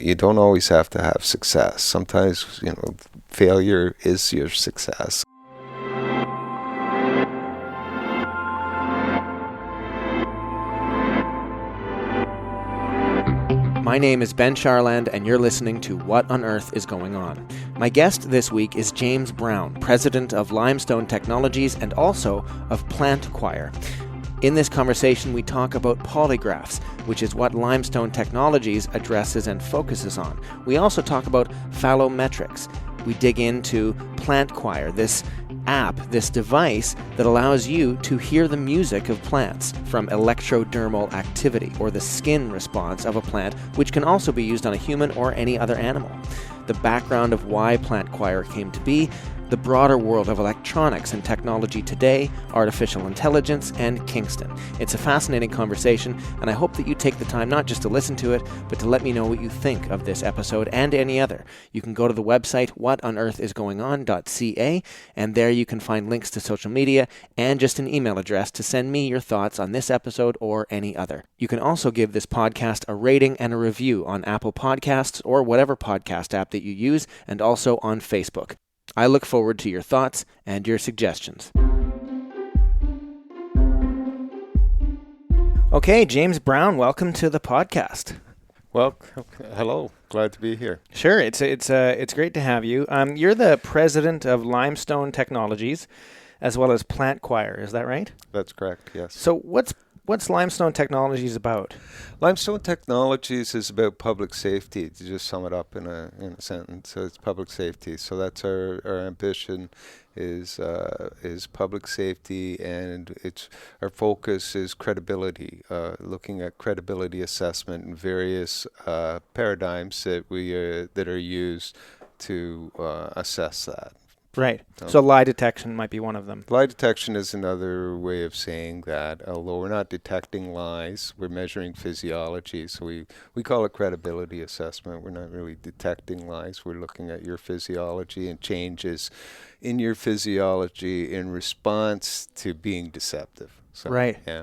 you don't always have to have success. Sometimes, failure is your success. My name is Ben Charland, and you're listening to What on Earth is Going On. My guest this week is James Brown, President of Limestone Technologies and also of PLANTChoir. In this conversation, we talk about polygraphs, which is what Limestone Technologies addresses and focuses on. We also talk about phallometrics. We dig into PLANTChoir, this app, this device that allows you to hear the music of plants from electrodermal activity, or the skin response of a plant, which can also be used on a human or any other animal. The background of why PLANTChoir came to be, the broader world of electronics and technology today, artificial intelligence, and Kingston. It's a fascinating conversation, and I hope that you take the time not just to listen to it, but to let me know what you think of this episode and any other. You can go to the website whatonearthisgoingon.ca, and there you can find links to social media and just an email address to send me your thoughts on this episode or any other. You can also give this podcast a rating and a review on Apple Podcasts or whatever podcast app that you use, and also on Facebook. I look forward to your thoughts and your suggestions. Okay, James Brown, welcome to the podcast. Well, hello. Glad to be here. Sure, it's great to have you. You're the president of Limestone Technologies, as well as PLANTChoir. Is that right? That's correct. Yes. So what's Limestone Technologies about? Limestone Technologies is about public safety. To just sum it up in a sentence, so it's public safety. So that's our ambition is public safety, and our focus is credibility. Looking at credibility assessment and various paradigms that are used to assess that. Right. So lie detection might be one of them. Lie detection is another way of saying that. Although we're not detecting lies, we're measuring physiology. So we call it credibility assessment. We're not really detecting lies. We're looking at your physiology and changes in your physiology in response to being deceptive. So, right. Yeah.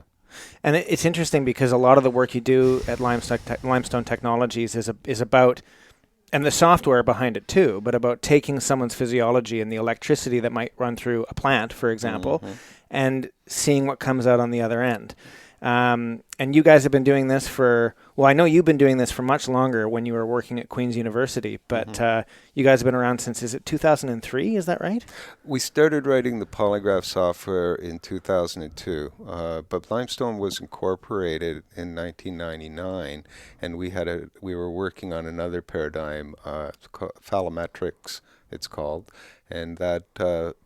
And it's interesting because a lot of the work you do at Limestone Technologies is about, and the software behind it too, but about taking someone's physiology and the electricity that might run through a plant, for example, and seeing what comes out on the other end. And you guys have been doing this I know you've been doing this for much longer when you were working at Queen's University, but you guys have been around since, is it 2003? Is that right? We started writing the polygraph software in 2002, but Limestone was incorporated in 1999, and we were working on another paradigm, phallometrics, it's called, and that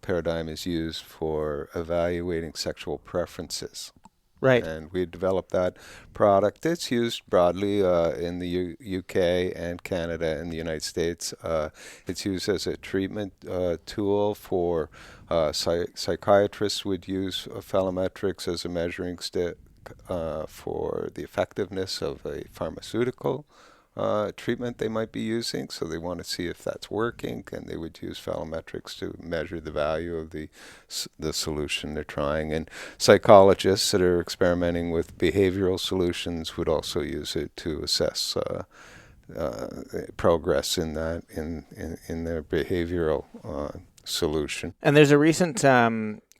paradigm is used for evaluating sexual preferences. Right. And we developed that product. It's used broadly in the UK and Canada and the United States. It's used as a treatment tool for psychiatrists would use phallometrics as a measuring stick for the effectiveness of a pharmaceutical treatment they might be using. So they want to see if that's working, and they would use phallometrics to measure the value of the solution they're trying. And psychologists that are experimenting with behavioral solutions would also use it to assess progress in that in their behavioral solution. And there's a recent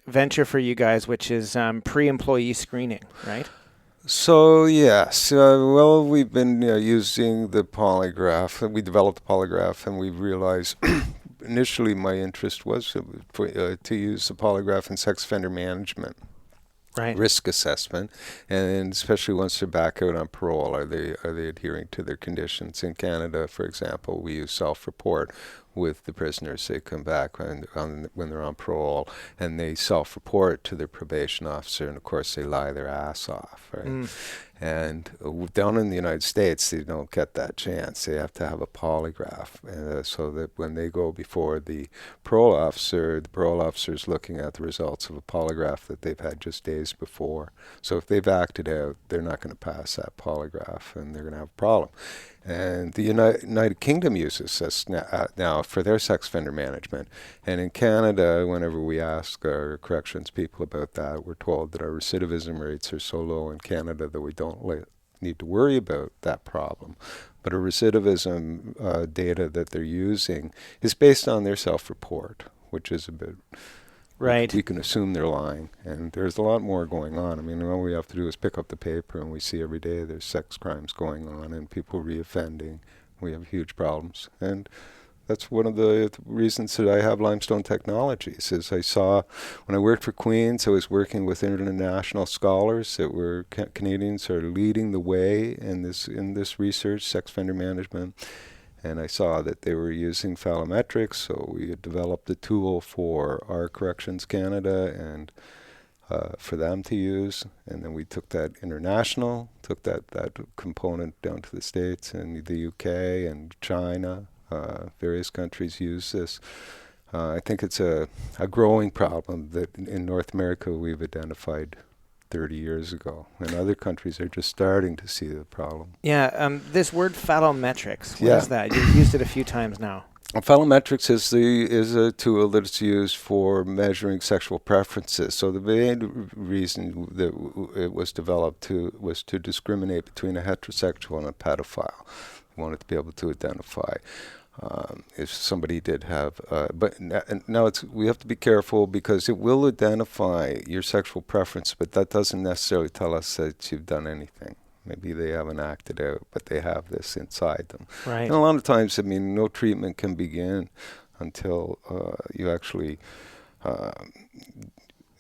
venture for you guys, which is pre-employee screening, right? So yes, we've been using the polygraph. We developed the polygraph, and we realized initially my interest was to use the polygraph in sex offender management, right? Risk assessment, and especially once they're back out on parole, are they adhering to their conditions? In Canada, for example, we use self-report with the prisoners. They come back when they're on parole, and they self-report to their probation officer, and of course they lie their ass off, right? And down in the United States, they don't get that chance. They have to have a polygraph, so that when they go before the parole officer is looking at the results of a polygraph that they've had just days before. So if they've acted out, they're not going to pass that polygraph, and they're going to have a problem. And the United Kingdom uses this now for their sex offender management. And in Canada, whenever we ask our corrections people about that, we're told that our recidivism rates are so low in Canada that we don't need to worry about that problem. But a recidivism data that they're using is based on their self-report, which is a bit... Right. We can assume they're lying, and there's a lot more going on. I mean, all we have to do is pick up the paper, and we see every day there's sex crimes going on and people reoffending. We have huge problems, and that's one of the reasons that I have Limestone Technologies. Is I saw when I worked for Queen's, I was working with international scholars that were Canadians are leading the way in this research, sex offender management. And I saw that they were using phallometrics, so we had developed a tool for our Corrections Canada and for them to use. And then we took that international, took that component down to the States and the UK and China. Various countries use this. I think it's a growing problem that in North America we've identified 30 years ago, and other countries are just starting to see the problem. Yeah, this word phallometrics, what is that? You've used it a few times now. Phallometrics is a tool that's used for measuring sexual preferences. So the main reason that it was developed was to discriminate between a heterosexual and a pedophile. We wanted to be able to identify if somebody did have, but now we have to be careful because it will identify your sexual preference, but that doesn't necessarily tell us that you've done anything. Maybe they haven't acted out, but they have this inside them. Right. And a lot of times, I mean, no treatment can begin until you actually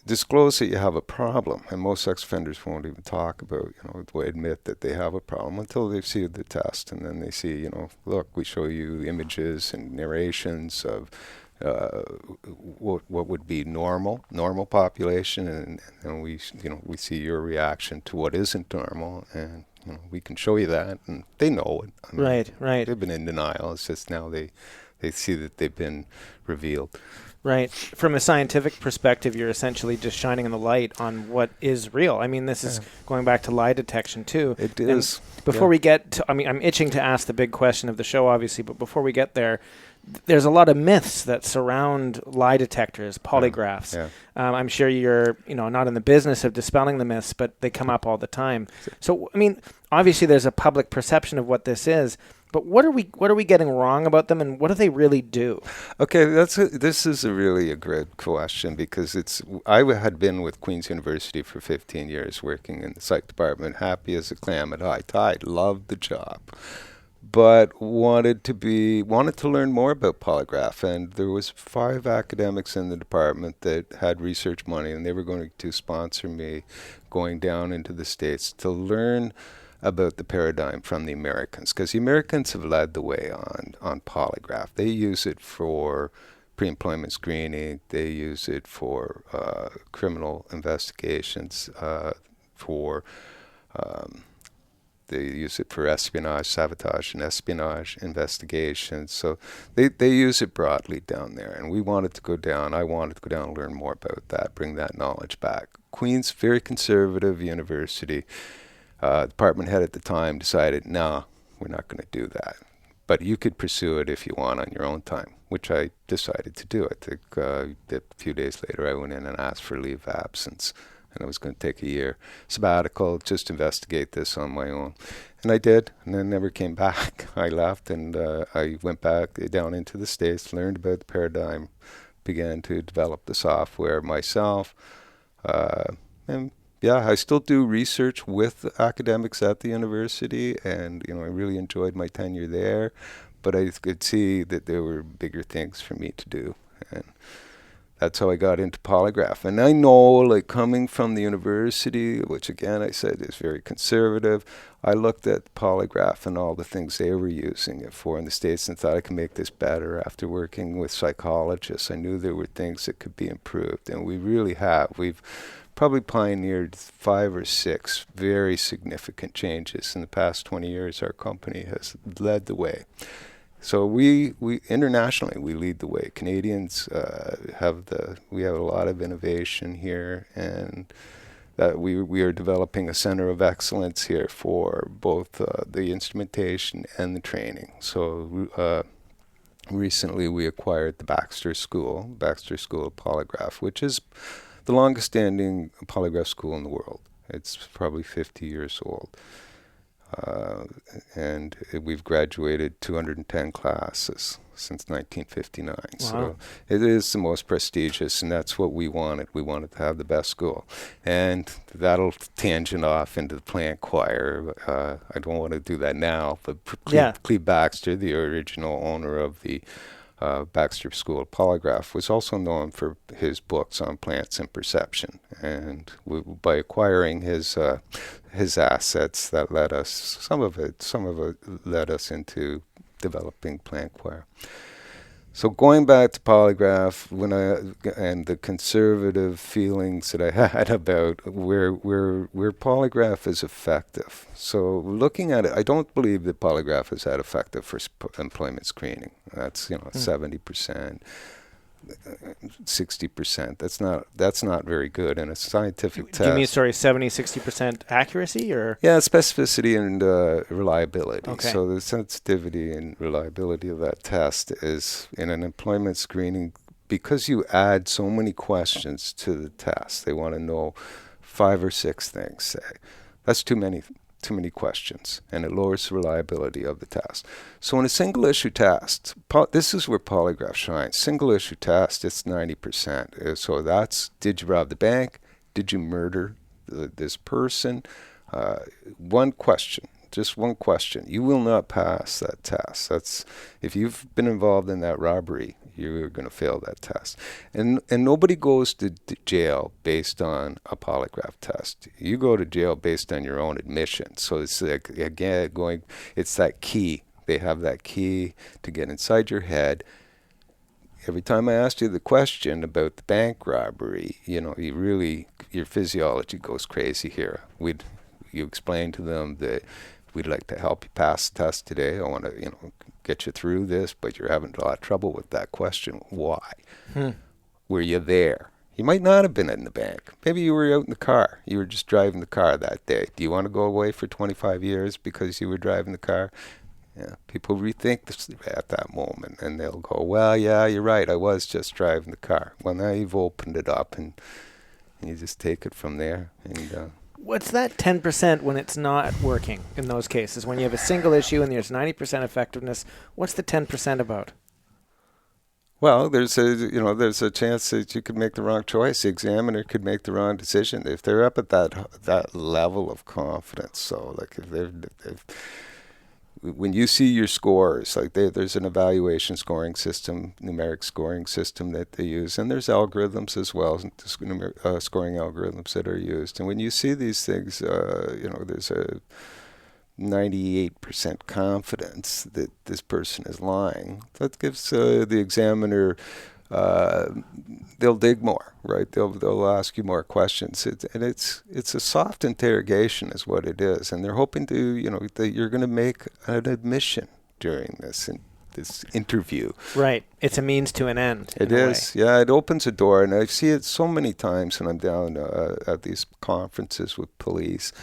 disclose that you have a problem, and most sex offenders won't even talk about, admit that they have a problem until they see the test, and then they see, look, we show you images and narrations of what would be normal population, and we see your reaction to what isn't normal, and we can show you that, and they know it. I mean, right. They've been in denial. It's just now they see that they've been revealed. Right. From a scientific perspective, you're essentially just shining the light on what is real. I mean, this is going back to lie detection, too. It is. Before we get to, I'm itching to ask the big question of the show, obviously, but before we get there, there's a lot of myths that surround lie detectors, polygraphs. Yeah. I'm sure you're, not in the business of dispelling the myths, but they come up all the time. So, I mean, obviously there's a public perception of what this is, but what are we getting wrong about them, and what do they really do? Okay, this is a great question because I had been with Queen's University for 15 years working in the psych department, happy as a clam at high tide, loved the job, but wanted to learn more about polygraph. And there was 5 academics in the department that had research money, and they were going to sponsor me going down into the States to learn about the paradigm from the Americans, because the Americans have led the way on polygraph. They use it for pre-employment screening. They use it for criminal investigations. They use it for espionage, sabotage, and espionage investigations. So they use it broadly down there. And we wanted to go down. I wanted to go down and learn more about that, bring that knowledge back. Queen's, very conservative university. Department head at the time decided, no, we're not going to do that. But you could pursue it if you want on your own time, which I decided to do. I think a few days later I went in and asked for leave of absence, and I was going to take a year sabbatical, just investigate this on my own. And I did, and then never came back. I left, and I went back down into the States, learned about the paradigm, began to develop the software myself, and I still do research with academics at the university, and I really enjoyed my tenure there, but I could see that there were bigger things for me to do, and that's how I got into polygraph. And I know, coming from the university, which again I said is very conservative, I looked at polygraph and all the things they were using it for in the States and thought I could make this better. After working with psychologists, I knew there were things that could be improved, and we really have. We've probably pioneered 5 or 6 very significant changes in the past 20 years. Our company has led the way. So we internationally we lead the way. Canadians we have a lot of innovation here, and that we are developing a center of excellence here for both the instrumentation and the training. So recently we acquired the Baxter School of Polygraph, which is the longest standing polygraph school in the world. It's probably 50 years old. Uh, and we've graduated 210 classes since 1959. Wow. So it is the most prestigious, and that's what we wanted. We wanted to have the best school. And that'll tangent off into the PLANTChoir. I don't want to do that now, but Cleve Baxter, the original owner of the Baxter School of Polygraph, was also known for his books on plants and perception. And by acquiring his assets, that led us, some of it led us into developing PLANTChoir. So going back to polygraph, and the conservative feelings that I had about where polygraph is effective. So looking at it, I don't believe that polygraph is that effective for employment screening. That's 70%, 60%. That's not very good in a scientific test. Do you mean 70-60% accuracy, or? Yeah, specificity and reliability. Okay. So the sensitivity and reliability of that test is in an employment screening, because you add so many questions to the test. They want to know 5 or 6 things, say. That's too many questions, and it lowers the reliability of the test. So in a single issue test, this is where polygraph shines. Single issue test, it's 90%. So that's, did you rob the bank? Did you murder this person? One question, just one question. You will not pass that test. That's, if you've been involved in that robbery, you're going to fail that test. And nobody goes to jail based on a polygraph test. You go to jail based on your own admission. So it's like, again, it's that key. They have that key to get inside your head. Every time I asked you the question about the bank robbery, your physiology goes crazy here. You explain to them that we'd like to help you pass the test today. I want to, get you through this, but you're having a lot of trouble with that question. Why? Were you there? You might not have been in the bank. Maybe you were out in the car. You were just driving the car that day. Do you want to go away for 25 years because you were driving the car? Yeah, people rethink this at that moment, and they'll go, well, yeah, you're right. I was just driving the car. Well, now you've opened it up, and you just take it from there. And what's that 10% when it's not working in those cases? When you have a single issue and there's 90% effectiveness, what's the 10% about? Well, there's a chance that you could make the wrong choice. The examiner could make the wrong decision if they're up at that level of confidence. So, like when you see your scores, like there's an evaluation scoring system, numeric scoring system that they use, and there's algorithms as well, scoring algorithms that are used. And when you see these things, there's a 98% confidence that this person is lying. That gives the examiner, they'll dig more, right? They'll ask you more questions. It's a soft interrogation is what it is. And they're hoping to, that you're going to make an admission during this interview. Right. It's a means to an end. It is. Yeah, it opens a door. And I see it so many times when I'm down at these conferences with police.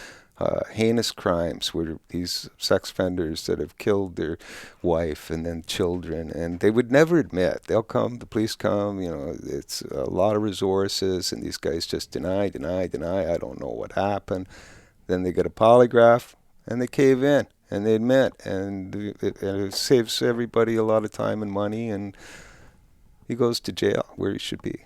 Heinous crimes where these sex offenders that have killed their wife and then children, and they would never admit. They'll come, the police come, it's a lot of resources, and these guys just deny, I don't know what happened. Then they get a polygraph, and they cave in, and they admit, and it saves everybody a lot of time and money, and he goes to jail where he should be.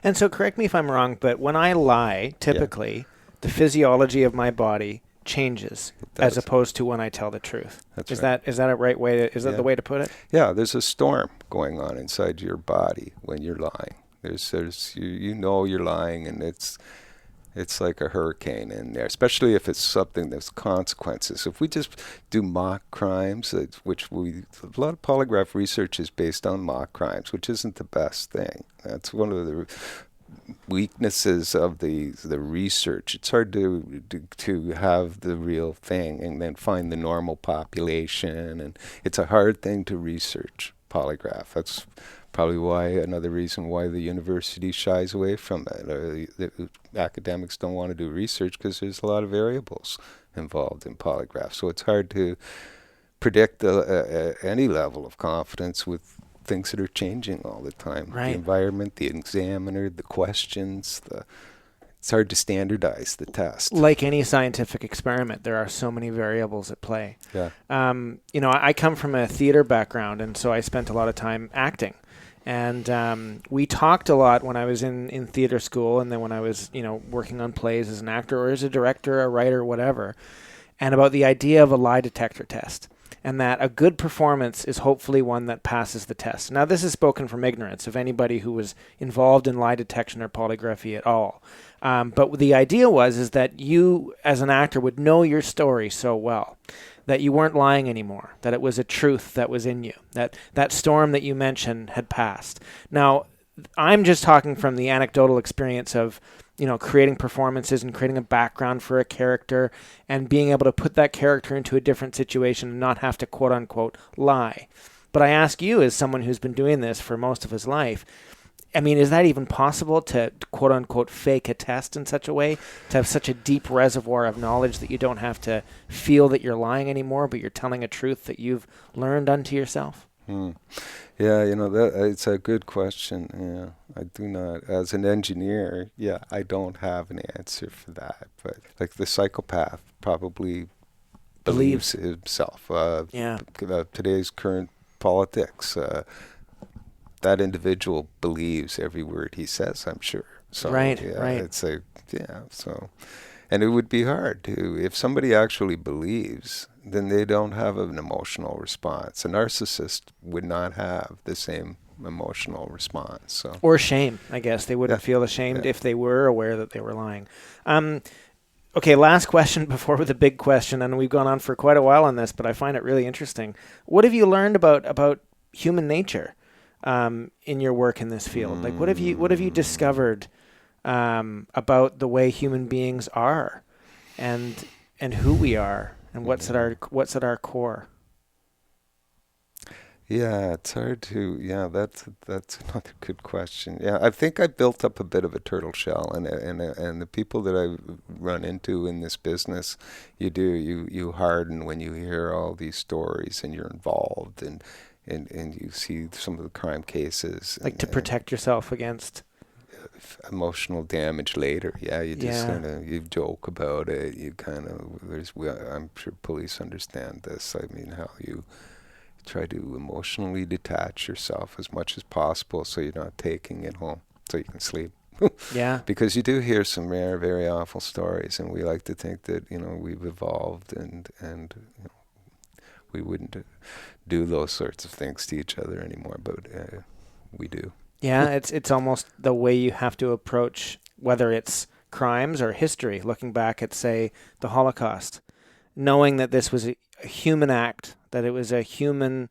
And so correct me if I'm wrong, but when I lie, typically... Yeah. The physiology of my body changes as opposed to when I tell the truth. Is that a right way to, is that the way to put it? Yeah, there's a storm going on inside your body when you're lying. There's you're lying, and it's like a hurricane in there, especially if it's something that's consequences. If we just do mock crimes, a lot of polygraph research is based on mock crimes, which isn't the best thing. That's one of the weaknesses of the research. It's hard to have the real thing and then find the normal population, and it's a hard thing to research polygraph. That's probably another reason why the university shies away from it. The academics don't want to do research because there's a lot of variables involved in polygraph. So it's hard to predict any level of confidence with things that are changing all the time. Right. The environment, the examiner, the questions, it's hard to standardize the test. Like any scientific experiment, there are so many variables at play. Yeah. I come from a theater background, and so I spent a lot of time acting. And we talked a lot when I was in theater school, and then when I was, working on plays as an actor or as a director, a writer, whatever, and about the idea of a lie detector test, and that a good performance is hopefully one that passes the test. Now, this is spoken from ignorance of anybody who was involved in lie detection or polygraphy at all. But the idea is that you, as an actor, would know your story so well that you weren't lying anymore, that it was a truth that was in you, that storm that you mentioned had passed. Now, I'm just talking from the anecdotal experience of, creating performances and creating a background for a character and being able to put that character into a different situation and not have to quote unquote lie. But I ask you, as someone who's been doing this for most of his life, I mean, is that even possible to quote unquote fake a test in such a way, to have such a deep reservoir of knowledge that you don't have to feel that you're lying anymore, but you're telling a truth that you've learned unto yourself? Yeah, it's a good question. Yeah, I do not, as an engineer, I don't have an answer for that. But like the psychopath probably believes himself. Today's current politics, that individual believes every word he says, I'm sure. So, right. It's and it would be hard to, if somebody actually believes, then they don't have an emotional response. A narcissist would not have the same emotional response. So. Or shame, I guess. They wouldn't feel ashamed if they were aware that they were lying. Okay, last question before the big question, and we've gone on for quite a while on this, but I find it really interesting. What have you learned about human nature in your work in this field? Like, what have you discovered about the way human beings are, and who we are, and what's at our core? Yeah, it's hard to. Yeah, that's another good question. Yeah, I think I built up a bit of a turtle shell, and the people that I run into in this business, you harden when you hear all these stories, and you're involved, and you see some of the crime cases. Like to protect yourself against emotional damage later. Yeah, you just kind of, you joke about it. You kind of, I'm sure police understand this. I mean, how you try to emotionally detach yourself as much as possible so you're not taking it home so you can sleep. Yeah. Because you do hear some rare, very awful stories, and we like to think that, we've evolved and we wouldn't do those sorts of things to each other anymore, but we do. Yeah, it's almost the way you have to approach whether it's crimes or history, looking back at, say, the Holocaust, knowing that this was a human act, that it was a human,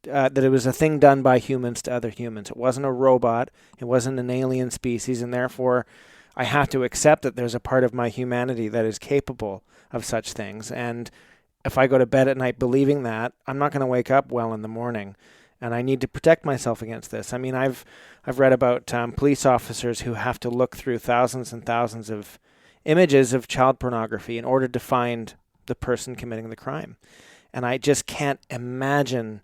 that it was a thing done by humans to other humans. It wasn't a robot, it wasn't an alien species, and therefore I have to accept that there's a part of my humanity that is capable of such things. And if I go to bed at night believing that, I'm not going to wake up well in the morning. And I need to protect myself against this. I mean, I've read about police officers who have to look through thousands and thousands of images of child pornography in order to find the person committing the crime. And I just can't imagine.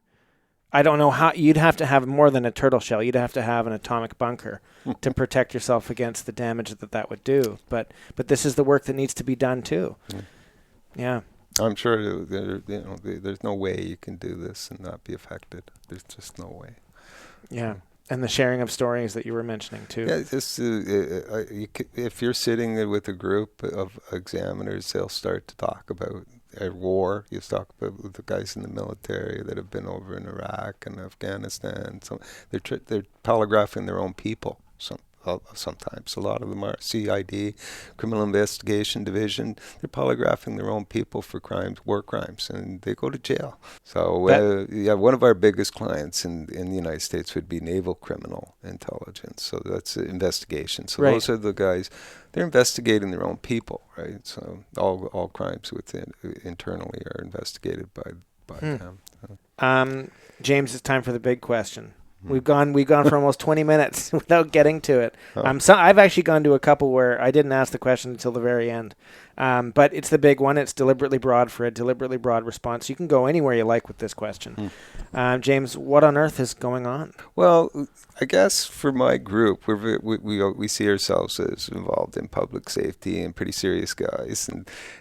I don't know how. You'd have to have more than a turtle shell. You'd have to have an atomic bunker to protect yourself against the damage that would do. But this is the work that needs to be done too. Yeah. I'm sure there's no way you can do this and not be affected. There's just no way. Yeah, and the sharing of stories that you were mentioning too. Yeah, if you're sitting with a group of examiners, they'll start to talk about war. You talk about the guys in the military that have been over in Iraq and Afghanistan. So they're polygraphing their own people. Sometimes a lot of them are CID, Criminal Investigation Division. They're polygraphing their own people for war crimes, and they go to jail. So one of our biggest clients in the United States would be Naval Criminal Intelligence. So that's investigation. So those are the guys. They're investigating their own people, right? So all crimes internally are investigated by them. James, it's time for the big question. We've gone for almost 20 minutes without getting to it. I've actually gone to a couple where I didn't ask the question until the very end. But it's the big one. It's deliberately broad for a deliberately broad response. You can go anywhere you like with this question. James, what on earth is going on? Well, I guess for my group, we see ourselves as involved in public safety and pretty serious guys,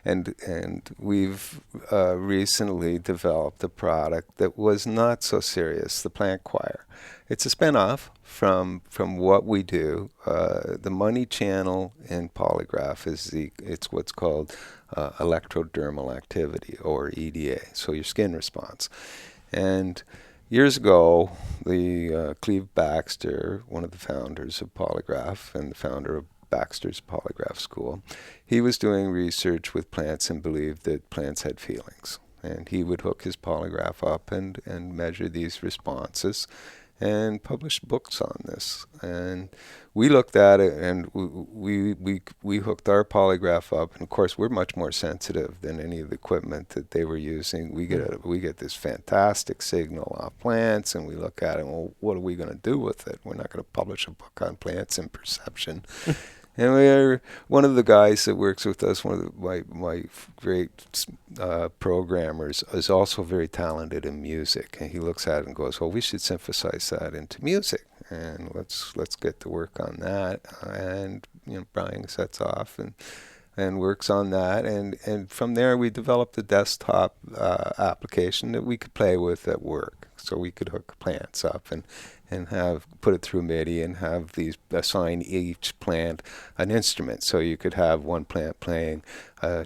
and we've recently developed a product that was not so serious, the PLANTChoir. It's a spinoff from what we do. The money channel in polygraph it's what's called electrodermal activity, or EDA, so your skin response. And years ago, the Cleve Baxter, one of the founders of Polygraph and the founder of Baxter's Polygraph School, he was doing research with plants and believed that plants had feelings. And he would hook his polygraph up and measure these responses and published books on this. And we looked at it, and we hooked our polygraph up. And of course, we're much more sensitive than any of the equipment that they were using. We get this fantastic signal off plants, and we look at it. Well, what are we going to do with it? We're not going to publish a book on plants and perception. And we're one of the guys that works with us, one of my great programmers, is also very talented in music. And he looks at it and goes, well, we should synthesize that into music. And let's get to work on that. And Brian sets off and works on that. And from there, we developed a desktop application that we could play with at work. So we could hook plants up and have put it through MIDI and have these assign each plant an instrument. So you could have one plant playing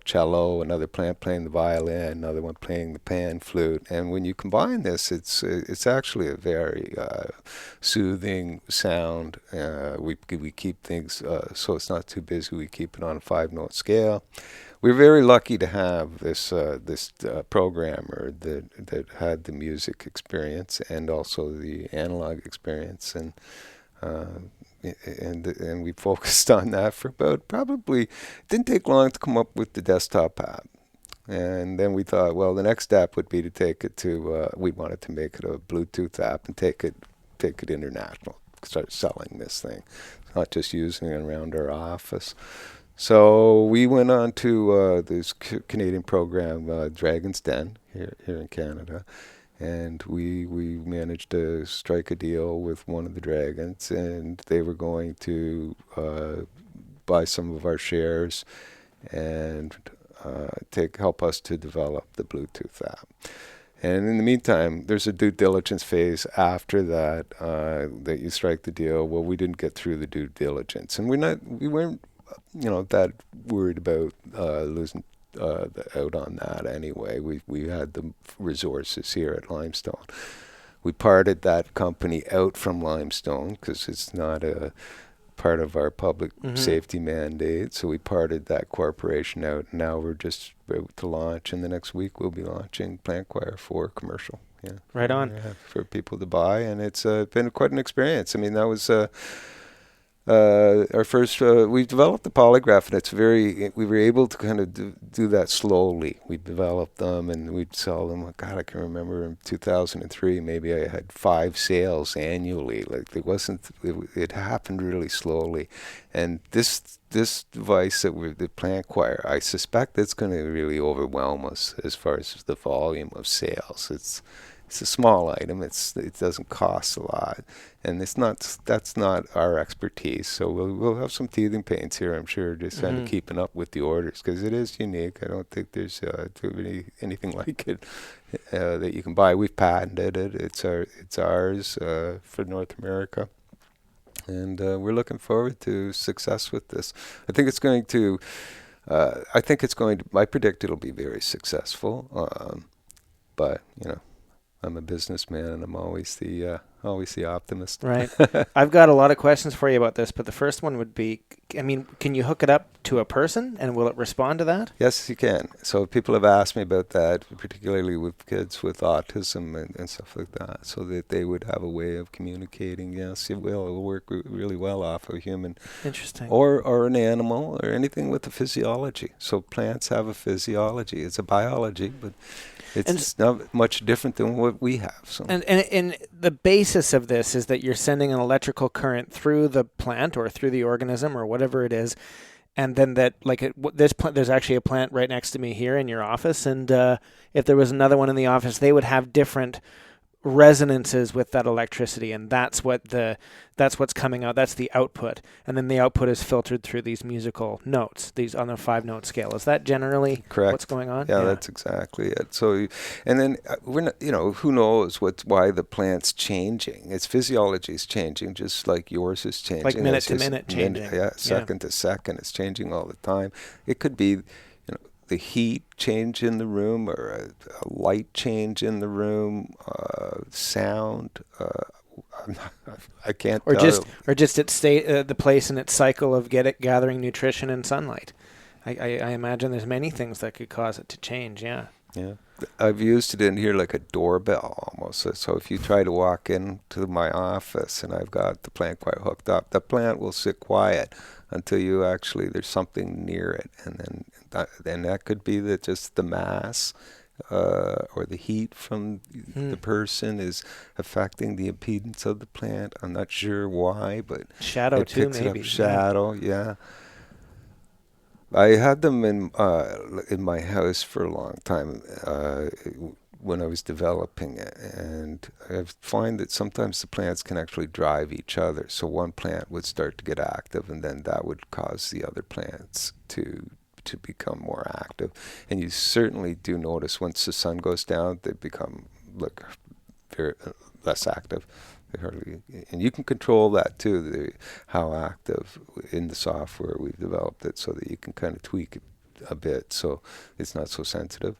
cello, another plant playing the violin, another one playing the pan flute. And when you combine this, it's actually a very soothing sound. We keep things so it's not too busy. We keep it on a 5-note scale. We're very lucky to have this programmer that had the music experience and also the analog experience, and we focused on that for about it didn't take long to come up with the desktop app. And then we thought, well, the next step would be to take it to we wanted to make it a Bluetooth app and take it international, start selling this thing, not just using it around our office. So we went on to this Canadian program, Dragon's Den, here in Canada, and we managed to strike a deal with one of the dragons, and they were going to buy some of our shares and help us to develop the Bluetooth app. And in the meantime, there's a due diligence phase after that that you strike the deal. Well, we didn't get through the due diligence, and we weren't that worried about losing out on that anyway. We had the resources here at Limestone. We parted that company out from Limestone because it's not a part of our public safety mandate. So we parted that corporation out. Now we're just about to launch. And the next week we'll be launching PLANTChoir for commercial. Yeah, right on. Yeah, for people to buy, and it's been quite an experience. I mean, that was. Our first, we developed the polygraph, and we were able to kind of do that slowly. We developed them and we'd sell them. God, I can remember in 2003, maybe I had 5 sales annually. Like it happened really slowly. And this device the PLANTChoir, I suspect it's going to really overwhelm us as far as the volume of sales. It's a small item. It doesn't cost a lot, and that's not our expertise. So we'll have some teething pains here, I'm sure, just kind of keeping up with the orders because it is unique. I don't think there's anything like it that you can buy. We've patented it. It's ours for North America, and we're looking forward to success with this. I think it's going to. I predict it'll be very successful, but I'm a businessman, and I'm always the optimist. Right. I've got a lot of questions for you about this, but the first one would be, can you hook it up to a person, and will it respond to that? Yes, you can. So people have asked me about that, particularly with kids with autism and stuff like that, so that they would have a way of communicating. Yes, it will. It will work really well off a human. Interesting. Or an animal, or anything with a physiology. So plants have a physiology. It's a biology, but it's not much different than what we have. So. And the basis of this is that you're sending an electrical current through the plant or through the organism or whatever it is, and then that there's actually a plant right next to me here in your office, and if there was another one in the office, they would have different resonances with that electricity, and that's what's coming out. That's the output, and then the output is filtered through these musical notes, these on a 5-note scale. Is that generally correct? What's going on? Yeah, that's exactly it. So, and then we're not, who knows why the plant's changing? Its physiology is changing, just like yours is changing. Like minute to minute changing. Second to second, it's changing all the time. It could be, the heat change in the room, or a light change in the room, sound. I can't. Or just its state, the place in its cycle of gathering nutrition and sunlight. I imagine there's many things that could cause it to change. Yeah. Yeah. I've used it in here like a doorbell almost. So if you try to walk into my office and I've got the PLANTChoir hooked up, the plant will sit quiet until there's something near it, and then that could be just the mass or the heat from the person is affecting the impedance of the plant. I'm not sure why, but shadow it too, picks maybe. Up shadow, yeah. I had them in my house for a long time when I was developing it, and I find that sometimes the plants can actually drive each other. So one plant would start to get active, and then that would cause the other plants to become more active. And you certainly do notice once the sun goes down, they become very less active. And you can control that too, how active in the software. We've developed it so that you can kind of tweak it a bit so it's not so sensitive.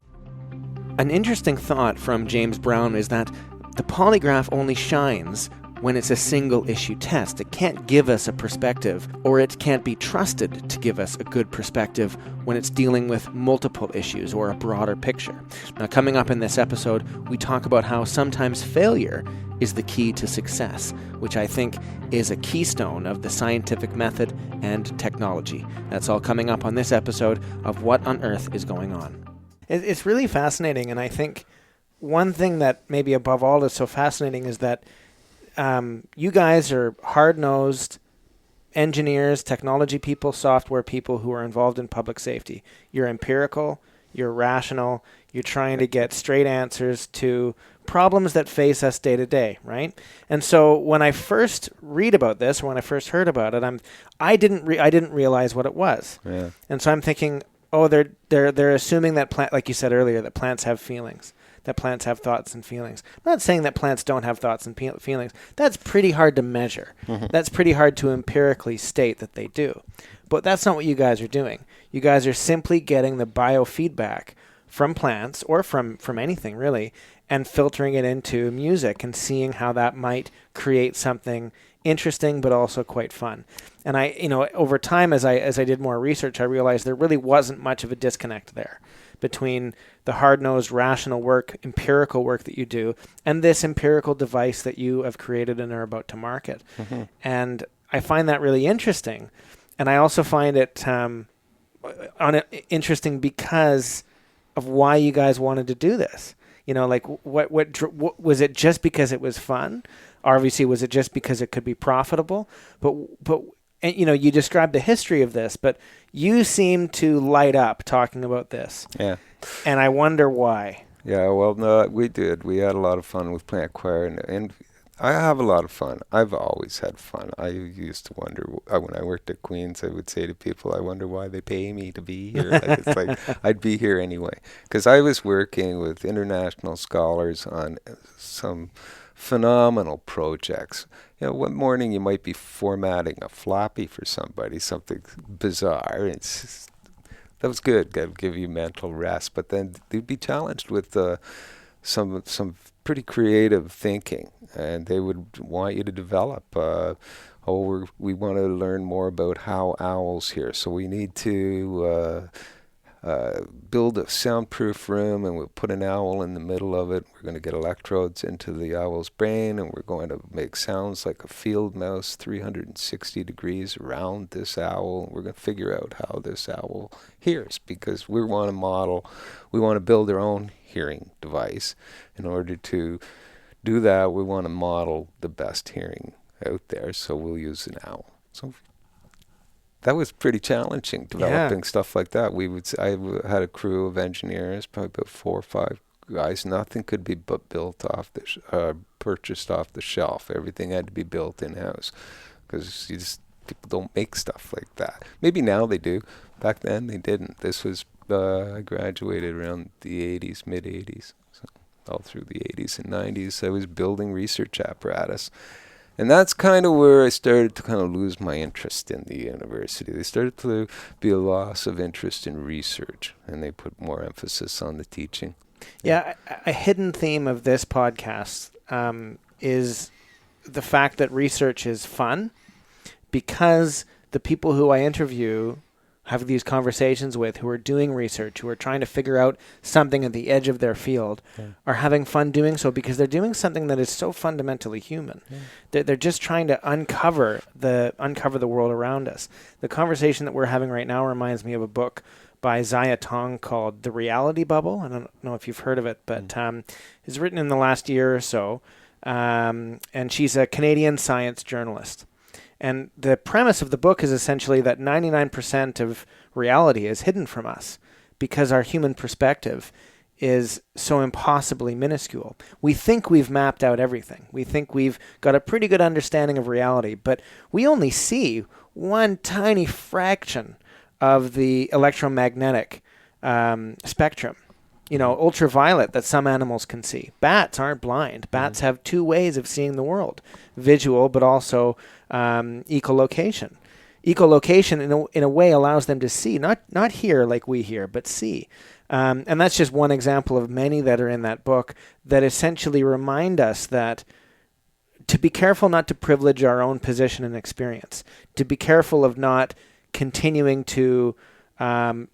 An interesting thought from James Brown is that the polygraph only shines when it's a single issue test. It can't give us a perspective, or it can't be trusted to give us a good perspective when it's dealing with multiple issues or a broader picture. Now, coming up in this episode, we talk about how sometimes failure is the key to success, which I think is a keystone of the scientific method and technology. That's all coming up on this episode of What on Earth is Going On. It's really fascinating, and I think one thing that maybe above all is so fascinating is that you guys are hard-nosed engineers, technology people, software people who are involved in public safety. You're empirical, you're rational, you're trying to get straight answers to problems that face us day to day, right? And so when I first read about this, or when I first heard about it, I didn't realize what it was. Yeah. And so I'm thinking, oh, they're assuming that like you said earlier, that plants have feelings, that plants have thoughts and feelings. I'm not saying that plants don't have thoughts and feelings. That's pretty hard to measure. Mm-hmm. That's pretty hard to empirically state that they do. But that's not what you guys are doing. You guys are simply getting the biofeedback from plants, or from anything really, and filtering it into music and seeing how that might create something interesting but also quite fun. And I, over time as I did more research, I realized there really wasn't much of a disconnect there between the hard-nosed, rational work, empirical work that you do, and this empirical device that you have created and are about to market. Mm-hmm. And I find that really interesting. And I also find it interesting because of why you guys wanted to do this. What was it? Just because it was fun? Obviously, was it just because it could be profitable? But and, you described the history of this, but you seem to light up talking about this. Yeah. And I wonder why. Yeah, well, no, we did. We had a lot of fun with PLANTChoir, and I have a lot of fun. I've always had fun. I used to wonder, when I worked at Queen's, I would say to people, I wonder why they pay me to be here. It's like, I'd be here anyway. Because I was working with international scholars on some phenomenal projects. One morning you might be formatting a floppy for somebody, something bizarre. That was good. That'll give you mental rest. But then they'd be challenged with some pretty creative thinking, and they would want you to develop. We want to learn more about how owls hear, so we need to build a soundproof room, and we'll put an owl in the middle of it. We're going to get electrodes into the owl's brain, and we're going to make sounds like a field mouse 360 degrees around this owl. We're going to figure out how this owl hears, because we want to build our own hearing device. In order to do that, we want to model the best hearing out there, so we'll use an owl. So that was pretty challenging, developing stuff like that. Had a crew of engineers, probably about 4 or 5 guys. Nothing could be built off purchased off the shelf. Everything had to be built in-house, because people don't make stuff like that. Maybe now they do. Back then they didn't. This was, I graduated around the 80s, mid-80s. So all through the 80s and 90s, I was building research apparatus. And that's kind of where I started to kind of lose my interest in the university. There started to be a loss of interest in research, and they put more emphasis on the teaching. Yeah, a hidden theme of this podcast is the fact that research is fun, because the people who I interview, have these conversations with, who are doing research, who are trying to figure out something at the edge of their field, are having fun doing so, because they're doing something that is so fundamentally human. They're just trying to uncover the world around us. The conversation that we're having right now reminds me of a book by Zaya Tong called The Reality Bubble. I don't know if you've heard of it, but it's written in the last year or so, and she's a Canadian science journalist. And the premise of the book is essentially that 99% of reality is hidden from us, because our human perspective is so impossibly minuscule. We think we've mapped out everything. We think we've got a pretty good understanding of reality, but we only see one tiny fraction of the electromagnetic spectrum. Ultraviolet that some animals can see. Bats aren't blind. Bats have 2 ways of seeing the world: visual, but also echolocation. Echolocation, in a way, allows them to see, not hear like we hear, but see. And that's just one example of many that are in that book that essentially remind us that to be careful not to privilege our own position and experience, to be careful of not continuing to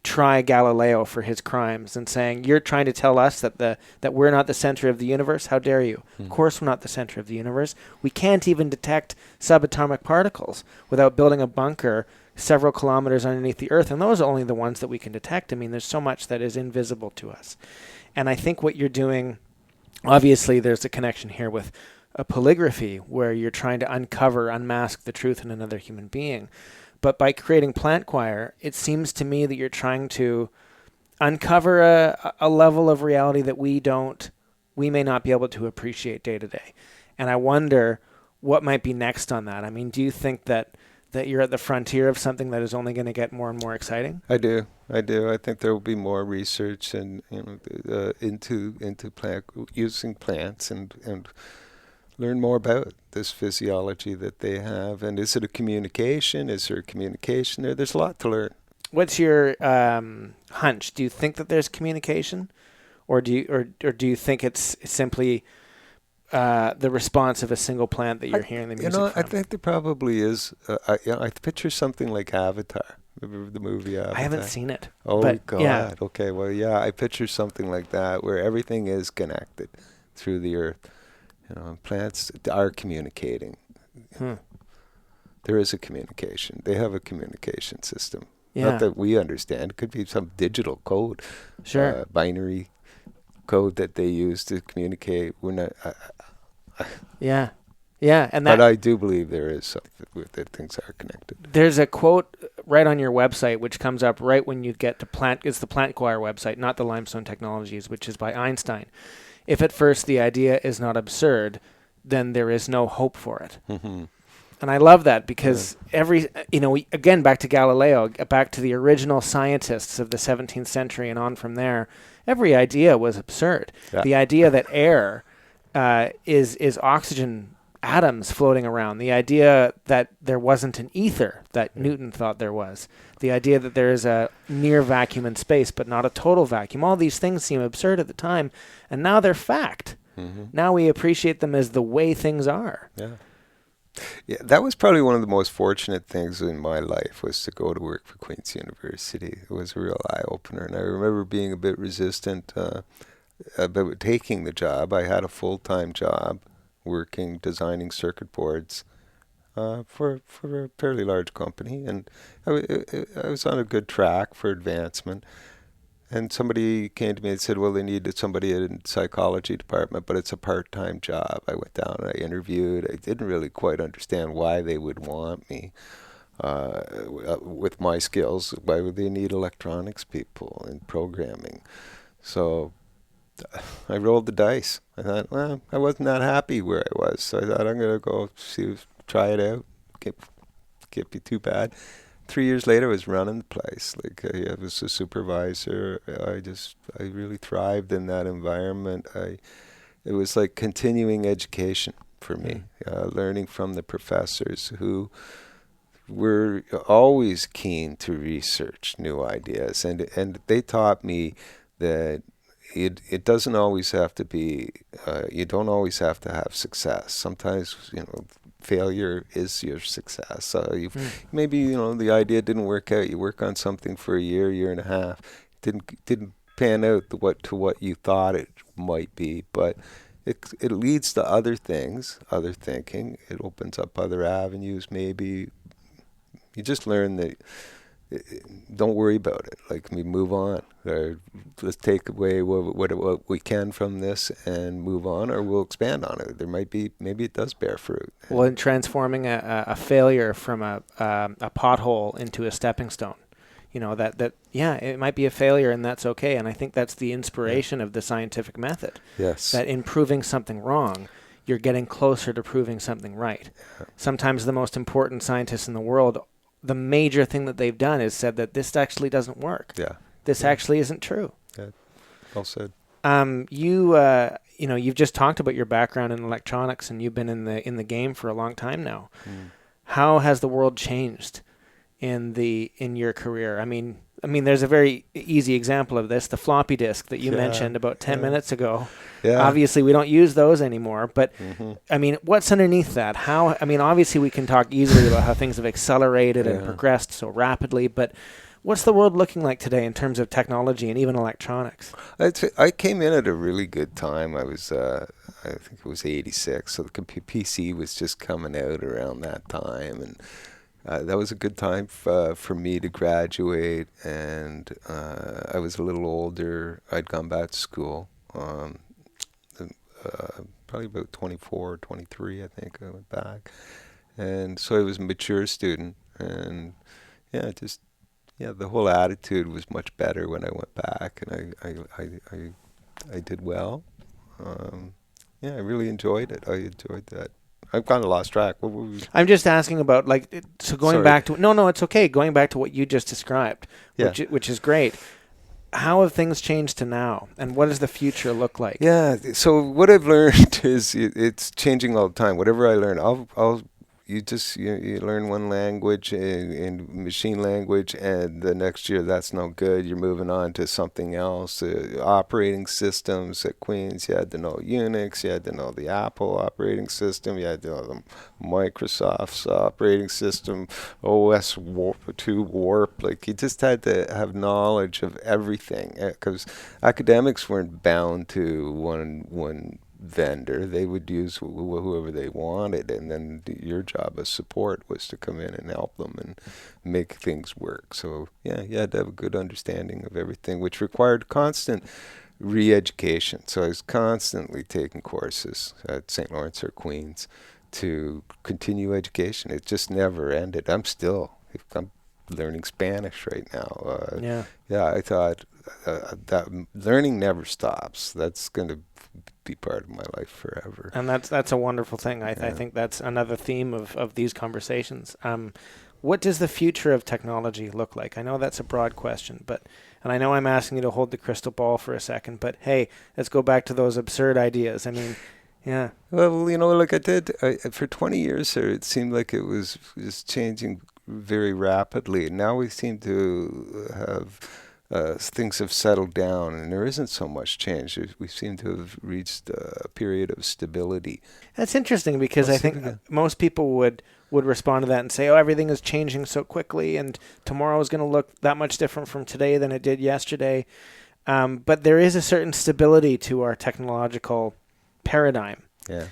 try Galileo for his crimes and saying, you're trying to tell us that we're not the center of the universe. How dare you? Of course we're not the center of the universe. We can't even detect subatomic particles without building a bunker several kilometers underneath the earth. And those are only the ones that we can detect. I mean, there's so much that is invisible to us. And I think what you're doing, obviously there's a connection here with a polygraphy, where you're trying to unmask the truth in another human being. But by creating PLANTChoir, it seems to me that you're trying to uncover a level of reality that we may not be able to appreciate day to day. And I wonder what might be next on that. I mean, do you think that you're at the frontier of something that is only going to get more and more exciting? I do. I think there will be more research and into using plants and learn more about this physiology that they have. And is it a communication? Is there a communication there? There's a lot to learn. What's your hunch? Do you think that there's communication, or do you think it's simply the response of a single plant that you're hearing the music from? I think there probably is. I picture something like Avatar, the movie Avatar. I haven't seen it. Oh, God. Yeah. Okay, well, yeah, I picture something like that, where everything is connected through the earth. Plants are communicating. There is a communication. They have a communication system. Yeah. Not that we understand. It could be some digital code, sure, binary code that they use to communicate. We're not. Yeah, and but I do believe there is something that things are connected. There's a quote right on your website which comes up right when you get to Plant. It's the PLANTChoir website, not the Limestone Technologies, which is by Einstein. If at first the idea is not absurd, then there is no hope for it. Mm-hmm. And I love that, because again, back to Galileo, back to the original scientists of the 17th century and on from there, every idea was absurd. Yeah. The idea that air is oxygen atoms floating around, the idea that there wasn't an ether that Newton thought there was, the idea that there is a near vacuum in space but not a total vacuum, all these things seem absurd at the time, and now they're fact. Mm-hmm. Now we appreciate them as the way things are. Yeah, that was probably one of the most fortunate things in my life, was to go to work for Queen's University. It was a real eye-opener, and I remember being a bit resistant about taking the job. I had a full-time job designing circuit boards for a fairly large company, and I was on a good track for advancement. And somebody came to me and said, well, they needed somebody in psychology department, but it's a part-time job. I went down and I interviewed. I didn't really quite understand why they would want me. with my skills, why would they need electronics people and programming? So I rolled the dice. I thought, well, I wasn't that happy where I was, so I thought I'm going to go try it out. Can't be too bad. 3 years later, I was running the place. Like I was a supervisor. I really thrived in that environment. It was like continuing education for me, learning from the professors who were always keen to research new ideas, and they taught me that it doesn't always have to be, you don't always have to have success. Sometimes, failure is your success. Maybe, the idea didn't work out. You work on something for a year and a half. Didn't pan out to what you thought it might be, but it leads to other things, other thinking. It opens up other avenues. Maybe you just learn that. Don't worry about it. Like, we move on. Let's take away what we can from this and move on, or we'll expand on it. Maybe it does bear fruit. Well, in transforming a failure from a pothole into a stepping stone, it might be a failure, and that's okay. And I think that's the inspiration of the scientific method. Yes. That in proving something wrong, you're getting closer to proving something right. Yeah. Sometimes the most important scientists in the world, the major thing that they've done is said that this actually doesn't work. Yeah. This actually isn't true. Yeah. Well said. You've just talked about your background in electronics, and you've been in the game for a long time now. How has the world changed in your career? I mean, there's a very easy example of this, the floppy disk that you mentioned about 10 minutes ago. Yeah. Obviously, we don't use those anymore, but what's underneath that? Obviously, we can talk easily about how things have accelerated and progressed so rapidly, but what's the world looking like today in terms of technology and even electronics? I came in at a really good time. I think it was 86, so the PC was just coming out around that time, and that was a good time for me to graduate, and I was a little older. I'd gone back to school, probably about 24, 23, I think I went back. And so I was a mature student, and the whole attitude was much better when I went back, and I did well. I really enjoyed it. I enjoyed that. I've kind of lost track. I'm just asking about, going back to... No, it's okay. Going back to what you just described, which is great. How have things changed to now, and what does the future look like? Yeah, so what I've learned is it's changing all the time. Whatever I learn, you learn one language in machine language, and the next year that's no good. You're moving on to something else. Operating systems at Queen's, you had to know Unix, you had to know the Apple operating system, you had to know the Microsoft's operating system, OS Warp. Like, you just had to have knowledge of everything, because academics weren't bound to one vendor. They would use whoever they wanted, and then your job as support was to come in and help them and make things work. So you had to have a good understanding of everything, which required constant re-education. So I was constantly taking courses at St. Lawrence or Queen's to continue education. It just never ended. I'm learning Spanish right now. I thought that learning never stops. That's going to be part of my life forever. And that's a wonderful thing. I think that's another theme of these conversations. What does the future of technology look like? I know that's a broad question, and I know I'm asking you to hold the crystal ball for a second, but hey, let's go back to those absurd ideas. Yeah. Well, like I did, for 20 years there, it seemed like it was just changing very rapidly. Now we seem to have things have settled down, and there isn't so much change. We seem to have reached a period of stability. That's interesting, because I think most people would respond to that and say, oh, everything is changing so quickly, and tomorrow is going to look that much different from today than it did yesterday. But there is a certain stability to our technological paradigm. Yeah.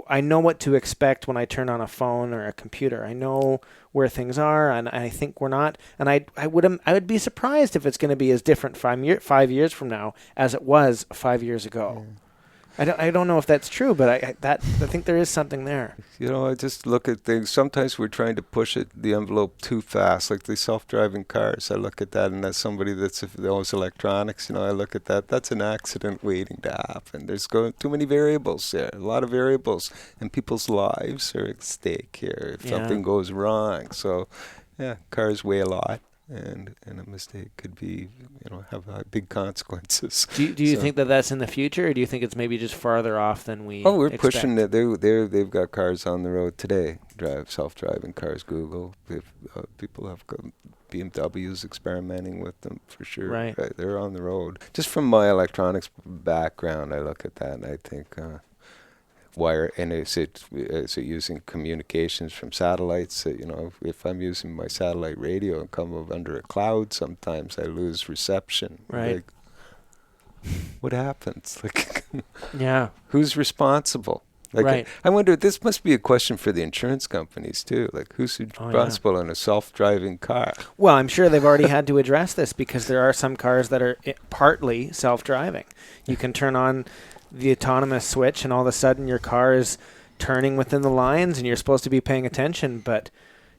I know what to expect when I turn on a phone or a computer. I know where things are, and I think we're not. And I would be surprised if it's going to be as different 5 years from now as it was 5 years ago. I don't know if that's true, but I think there is something there. I just look at things. Sometimes we're trying to push the envelope too fast, like the self-driving cars. I look at that, and as somebody that's owns electronics, I look at that. That's an accident waiting to happen. There's too many variables there, a lot of variables, and people's lives are at stake here if something goes wrong. So, yeah, cars weigh a lot. And a mistake could be, have big consequences. Do you think that that's in the future, or do you think it's maybe just farther off than we? Oh, we're expect? pushing it. They've got cars on the road today. Self-driving cars. Google. People have BMWs experimenting with them for sure. Right. They're on the road. Just from my electronics background, I look at that and I think. Is it using communications from satellites? If I'm using my satellite radio and come up under a cloud, sometimes I lose reception. Right. What happens? Yeah. Who's responsible? Right. I wonder. This must be a question for the insurance companies too. Who's responsible in a self-driving car? Well, I'm sure they've already had to address this because there are some cars that are partly self-driving. You can turn on the autonomous switch and all of a sudden your car is turning within the lines and you're supposed to be paying attention. But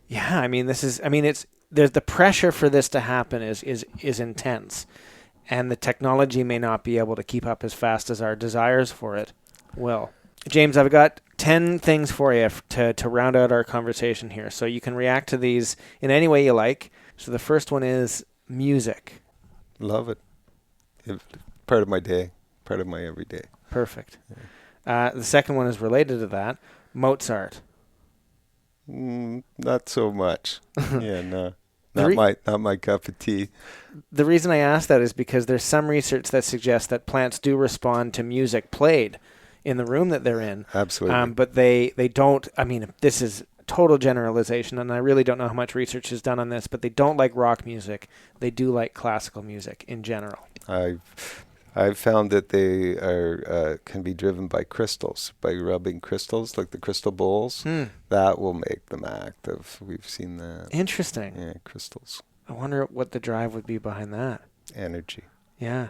yeah, there's the pressure for this to happen is intense, and the technology may not be able to keep up as fast as our desires for it will. James, I've got 10 things for you to round out our conversation here. So you can react to these in any way you like. So the first one is music. Love it. Part of my day, part of my everyday. Perfect. Yeah. The second one is related to that. Mozart. Not so much. Yeah, no. Not my cup of tea. The reason I ask that is because there's some research that suggests that plants do respond to music played in the room that they're in. Absolutely. But they don't, this is total generalization, and I really don't know how much research is done on this, but they don't like rock music. They do like classical music in general. I've found that they can be driven by crystals, by rubbing crystals, like the crystal bowls. That will make them active. We've seen that. Interesting. Yeah, crystals. I wonder what the drive would be behind that. Energy. Yeah.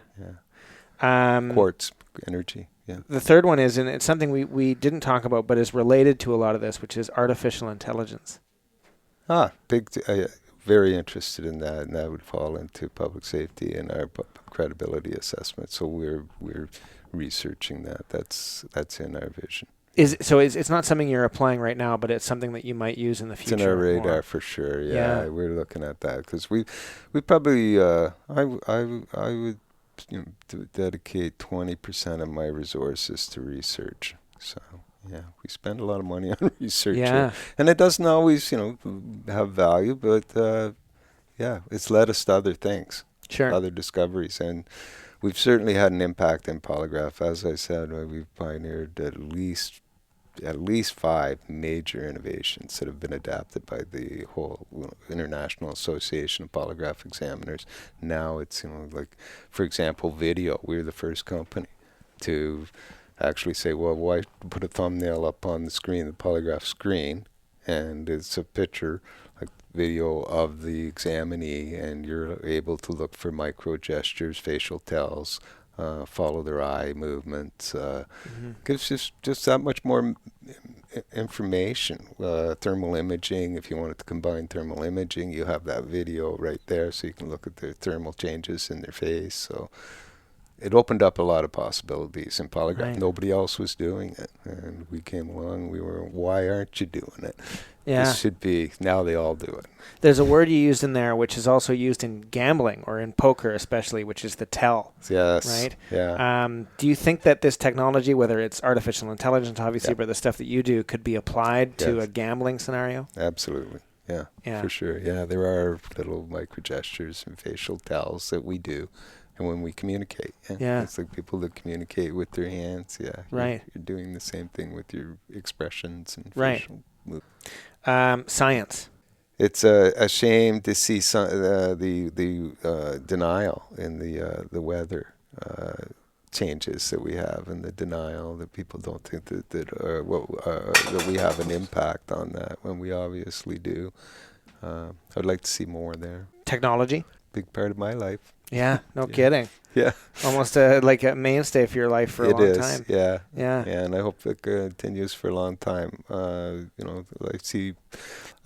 Quartz energy. Yeah. The third one is, and it's something we didn't talk about, but is related to a lot of this, which is artificial intelligence. Very interested in that, and that would fall into public safety and our credibility assessment. So we're researching that. That's in our vision. It's not something you're applying right now, but it's something that you might use in the future. It's in our radar for sure. Yeah, we're looking at that because we probably I would dedicate 20% of my resources to research. So. Yeah, we spend a lot of money on research. Yeah. And it doesn't always, have value, but it's led us to other things. Sure. Other discoveries. And we've certainly had an impact in polygraph. As I said, we've pioneered at least 5 major innovations that have been adapted by the whole International Association of Polygraph Examiners. Now it's, for example, video. We're the first company to actually say, well, why put a thumbnail up on the screen, the polygraph screen, and it's a picture, like video of the examinee, and you're able to look for micro gestures, facial tells, follow their eye movements. Gives just that much more information. Thermal imaging, if you wanted to combine thermal imaging, you have that video right there, so you can look at the thermal changes in their face. So it opened up a lot of possibilities in polygraph. Right. Nobody else was doing it, and we came along. Why aren't you doing it? Yeah. This should be, now they all do it. There's a word you used in there, which is also used in gambling or in poker especially, which is the tell. Yes. Right? Yeah. Do you think that this technology, whether it's artificial intelligence, obviously, but the stuff that you do, could be applied to a gambling scenario? Absolutely. Yeah, for sure. Yeah, there are little micro gestures and facial tells that we do. And when we communicate, it's like people that communicate with their hands. Yeah, right. You're doing the same thing with your expressions and facial movement. Science. It's a shame to see the denial in the weather changes that we have, and the denial that people don't think that we have an impact on that when we obviously do. I'd like to see more there. Technology. big part of my life. Yeah, no kidding. Yeah. Almost like a mainstay for your life for a long time. Yeah. Yeah. Yeah, and I hope that continues for a long time. I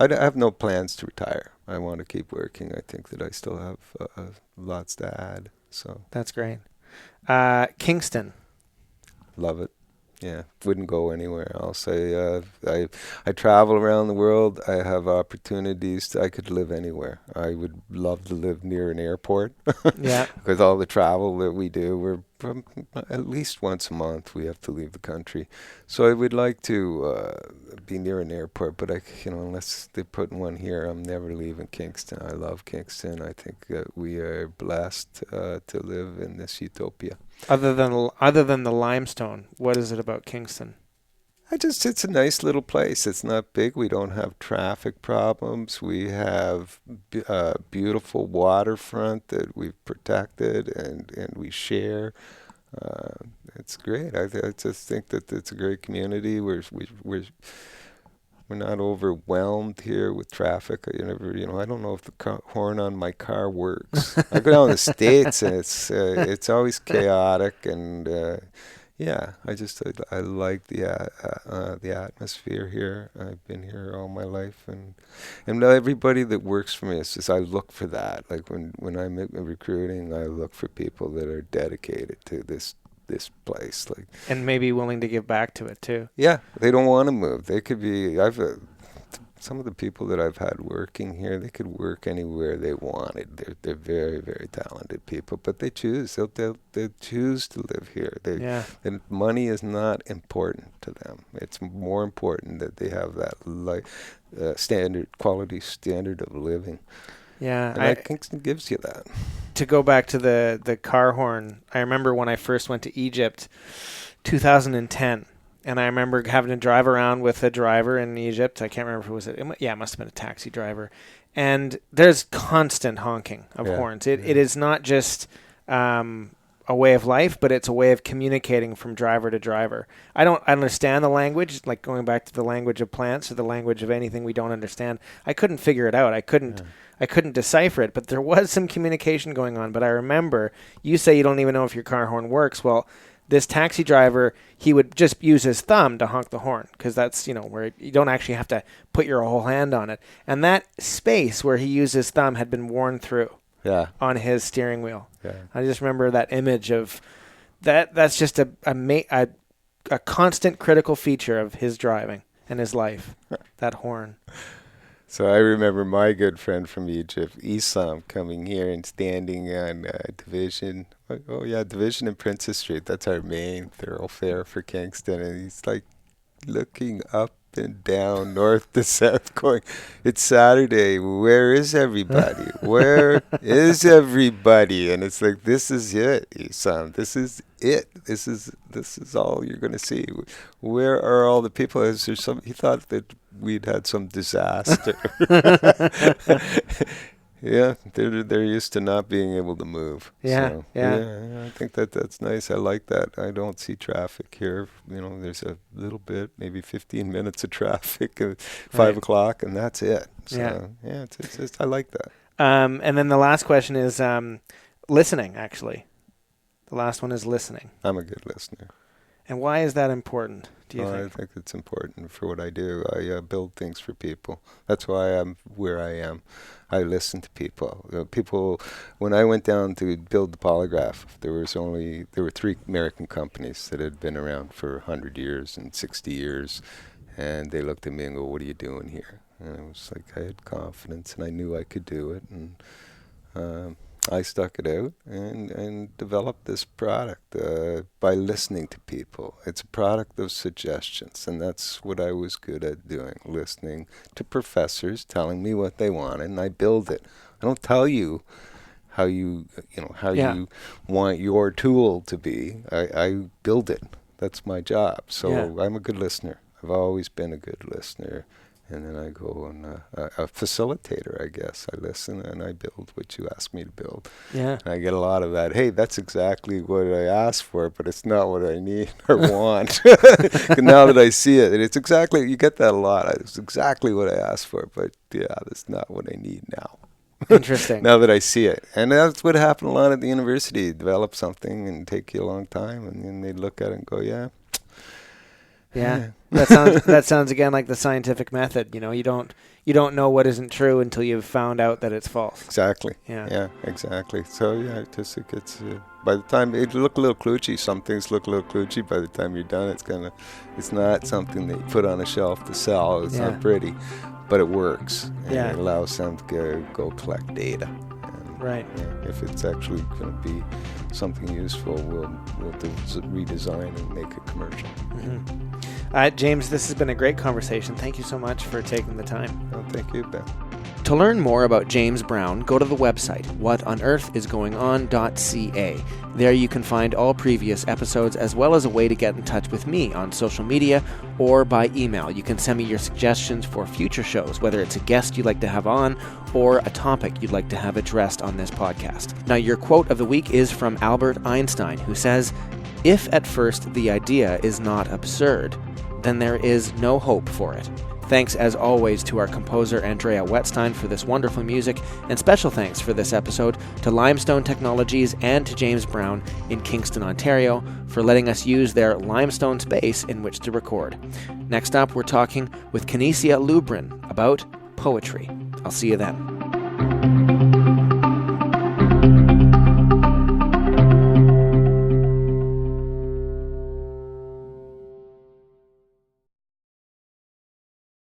have no plans to retire. I want to keep working. I think that I still have lots to add. So That's great. Kingston. love it. Yeah, wouldn't go anywhere else. I travel around the world. I have opportunities. I could live anywhere. I would love to live near an airport. Yeah. With all the travel that we do, we're at least once a month we have to leave the country. So I would like to be near an airport, but unless they put one here, I'm never leaving Kingston. I love Kingston. I think that we are blessed to live in this utopia. Other than the limestone, what is it about Kingston? It's a nice little place. It's not big. We don't have traffic problems. We have beautiful waterfront that we've protected and we share. It's great. I just think that it's a great community. We're not overwhelmed here with traffic. I don't know if the horn on my car works. I go down to the States and it's always chaotic and I like the atmosphere here. I've been here all my life and everybody that works for me, it's just I look for that. Like when I'm recruiting, I look for people that are dedicated to this place, and maybe willing to give back to it too. Yeah, they don't want to move. They could be. Some of the people that I've had working here, they could work anywhere they wanted. They're very, very talented people, but they choose. They'll choose to live here. And money is not important to them. It's more important that they have that quality standard of living. Yeah, and Kingston gives you that. To go back to the car horn, I remember when I first went to Egypt, 2010, and I remember having to drive around with a driver in Egypt. I can't remember who was it. It must have been a taxi driver. And there's constant honking of horns. It is not just a way of life, but it's a way of communicating from driver to driver. I understand the language, like going back to the language of plants or the language of anything we don't understand. I couldn't figure it out. I couldn't decipher it, but there was some communication going on. But I remember you say you don't even know if your car horn works. Well, this taxi driver, he would just use his thumb to honk the horn because that's, where you don't actually have to put your whole hand on it. And that space where he used his thumb had been worn through on his steering wheel. Yeah. I just remember that image of that. That's just a constant critical feature of his driving and his life, that horn. So I remember my good friend from Egypt, Isam, coming here and standing on Division and Princess Street. That's our main thoroughfare for Kingston. And he's like looking up and down, north to south, going, "It's Saturday. Where is everybody? Where is everybody?" And it's like, this is it, Isam. This is it. This is all you're going to see. Where are all the people? Is there some? He thought that we'd had some disaster. Yeah, they're used to not being able to move. Yeah. I think that's nice. I like that. I don't see traffic here. There's a little bit, maybe 15 minutes of traffic at 5 o'clock, and that's it. So, I like that. And then the last question is listening, actually. The last one is listening. I'm a good listener. And why is that important, do you think? I think it's important for what I do. I build things for people. That's why I'm where I am. I listen to people. When I went down to build the polygraph, there were 3 American companies that had been around for 100 years and 60 years. And they looked at me and go, "What are you doing here?" And I was like, I had confidence and I knew I could do it. And I stuck it out and developed this product by listening to people. It's a product of suggestions, and that's what I was good at doing, listening to professors telling me what they wanted, and I build it. I don't tell you how you want your tool to be. I build it. That's my job. So I'm a good listener. I've always been a good listener. And then I go and a facilitator, I guess. I listen and I build what you ask me to build. Yeah. And I get a lot of that. Hey, that's exactly what I asked for, but it's not what I need or want. Now that I see it, it's exactly, you get that a lot. It's exactly what I asked for, but that's not what I need now. Interesting. Now that I see it. And that's what happened a lot at the university. You develop something and take you a long time, and then they look at it and go, yeah. Yeah. That sounds again like the scientific method. You don't know what isn't true until you've found out that it's false. Exactly. Yeah, exactly. So yeah, it gets by the time it look a little kludgy. Some things look a little kludgy. By the time you're done, it's not something that you put on a shelf to sell. It's not pretty, but it works. And it allows them to go collect data. Right. If it's actually going to be something useful, we'll redesign and make it commercial. Mm-hmm. James, this has been a great conversation. Thank you so much for taking the time. Oh, thank you, Ben. To learn more about James Brown, go to the website, whatonearthisgoingon.ca. There you can find all previous episodes, as well as a way to get in touch with me on social media or by email. You can send me your suggestions for future shows, whether it's a guest you'd like to have on or a topic you'd like to have addressed on this podcast. Now, your quote of the week is from Albert Einstein, who says, "If at first the idea is not absurd, then there is no hope for it." Thanks, as always, to our composer Andrea Wetstein for this wonderful music, and special thanks for this episode to Limestone Technologies and to James Brown in Kingston, Ontario, for letting us use their limestone space in which to record. Next up, we're talking with Kinesia Lubrin about poetry. I'll see you then.